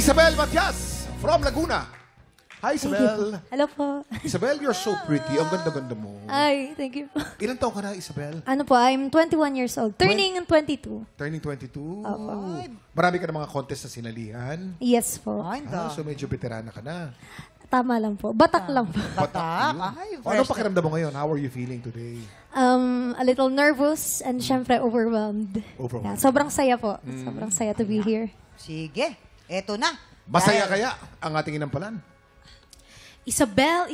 Isabel Matias from Laguna. Hi, Isabel. Hello po. Isabel, you're so pretty. Ang ganda-ganda mo. Ay, thank you po. Ilan taon ka na, Isabel? Ano po, I'm 21 years old. Turning 22. Turning 22. Opo. Marami ka na mga contest na sinalihan. Yes po. So medyo veterana ka na. Tama lang po. Batak lang po. Batak. Ano pakiramdam mo ngayon? How are you feeling today? A little nervous and syempre overwhelmed. Overwhelmed. Yeah, sobrang saya po. Sobrang saya to be here. Sige, eto na. Masaya kaya ang ating inampalan? Isabel.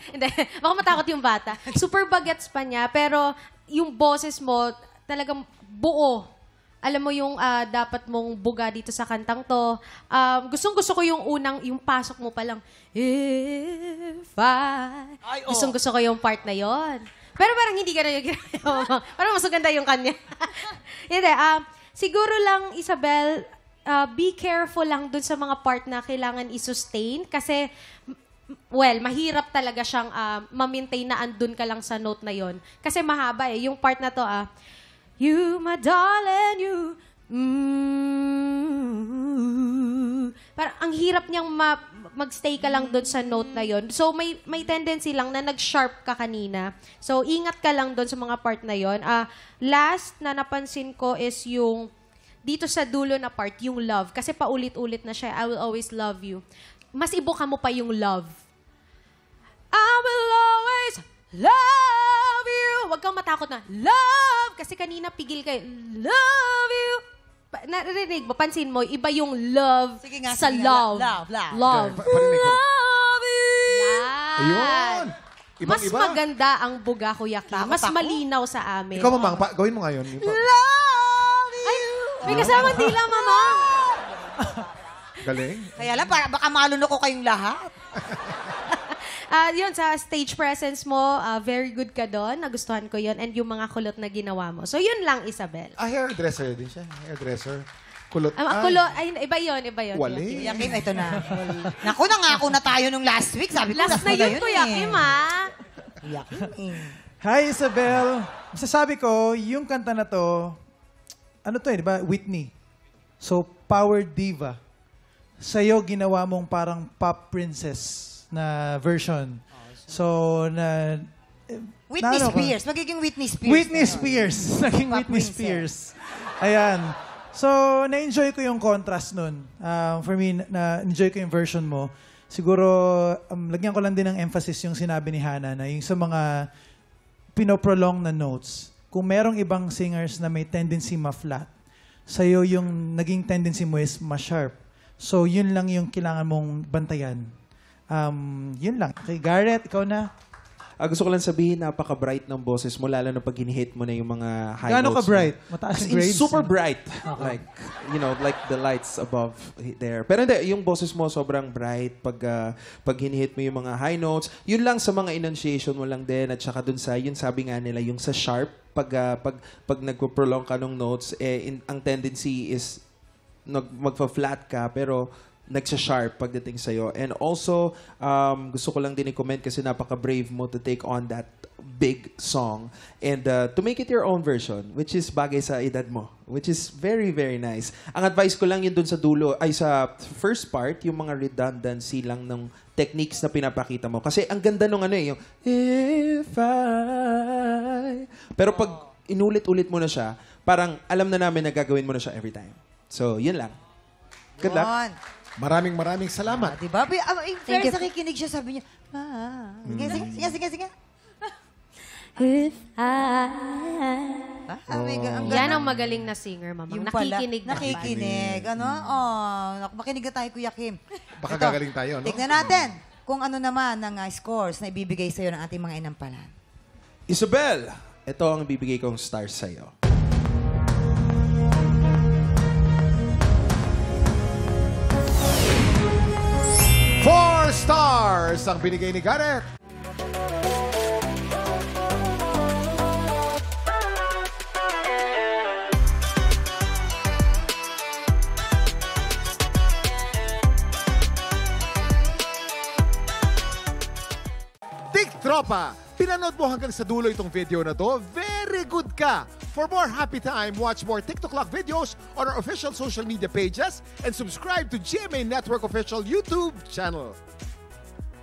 Hindi, baka matakot yung bata. Super bagets pa niya, pero yung boses mo, talagang buo. Alam mo yung dapat mong buga dito sa kantang to. Gustong-gusto ko yung pasok mo pa lang. If I... Gustong-gusto ko yung part na yon. Pero parang hindi ka na yung ginagawa. Parang mas maganda yung kanya. Hindi, siguro lang, Isabel, be careful lang dun sa mga part na kailangan i-sustain kasi, well, mahirap talaga siyang ma-maintain na andun ka lang sa note na yon. Kasi mahaba eh. Yung part na to, you, my darling, you, parang ang hirap niyang mag-stay ka lang dun sa note na yon. So, may tendency lang na nag-sharp ka kanina. So, ingat ka lang dun sa mga part na yon. Last na napansin ko is yung dito sa dulo na part, yung love. Kasi paulit-ulit na siya, I will always love you. Mas ibuka mo pa yung love. I will always love you. Huwag kang matakot na, love! Kasi kanina pigil kayo, love you. Narinig mo, pansin mo, iba yung love sa love. Love. Love you. Yan. Ayun. Mas maganda ang buga, Kuya Kim. Mas malinaw sa amin. Ikaw, Mamang, gawin mo ngayon. May kasamang dila, Mama. Galing. Kaya lang, baka malunok ko kayong lahat. Yun, sa stage presence mo, very good ka doon. Nagustuhan ko yun. And yung mga kulot na ginawa mo. So, yun lang, Isabel. Hairdresser din siya. Hairdresser. Kulot. Kulot. Ay, iba yun. Wali. Kuya Kim, ito na. Naku, nangako na tayo nung last week. Sabi ko, Last na yun, Kuya Kim, Kuya Kim. Hi, Isabel. Masasabi ko, yung kanta na to, ano to eh, di ba? Whitney. So, Power Diva. Sa'yo, ginawa mong parang pop princess na version. So, Whitney Spears. Magiging Whitney Spears. Whitney Spears. Naging Whitney Spears. Ayan. So, na-enjoy ko yung contrast nun. For me, na-enjoy ko yung version mo. Siguro, lagyan ko lang din ng emphasis yung sinabi ni Hannah na yung sa mga pinoprolong na notes. Kung merong ibang singers na may tendency ma-flat, sa'yo yung naging tendency mo is ma-sharp. So, yun lang yung kailangan mong bantayan. Yun lang. Okay, Garrett, ikaw na. Gusto ko lang sabihin, napaka-bright ng boses mo, lalo na pag hinihit mo na yung mga high Gaano notes. ka bright? Mataas yung grades? Super bright. Like, you know, like the lights above there. Pero hindi, yung boses mo sobrang bright pag hinihit mo yung mga high notes. Yun lang sa mga enunciation mo lang din. At saka dun sa, yun sabi nga nila, yung sa sharp, pag nagpo-prolong ka ng notes, ang tendency is magpa-flat ka, pero nagsa-sharp pagdating sa'yo. And also, gusto ko lang din i-comment kasi napaka-brave mo to take on that big song and to make it your own version, which is bagay sa edad mo, which is very, very nice. Ang advice ko lang yun dun sa dulo, ay sa first part, yung mga redundancy lang ng techniques na pinapakita mo. Kasi ang ganda nung ano yung if I... Pero pag inulit-ulit mo na siya, parang alam na namin na gagawin mo na siya every time. So, yun lang. Good luck. Maraming salamat. Diba? First nakikinig siya, sabi niya, Sige. If Yan ang magaling na singer, Mama. Nakikinig. Nakikinig. Makinig na tayo, Kuya Kim. Baka gagaling tayo, no? Tignan natin kung ano naman ang scores na ibibigay sa'yo ng ating mga inampalan. Isabel, ito ang bibigay kong stars sa'yo. Four stars ang binigay ni Garrett. Tik Tropa, pinanood mo hanggang sa dulo itong video na to, very good ka. For more happy time, watch more TikTok Clock videos on our official social media pages and subscribe to GMA Network official YouTube channel.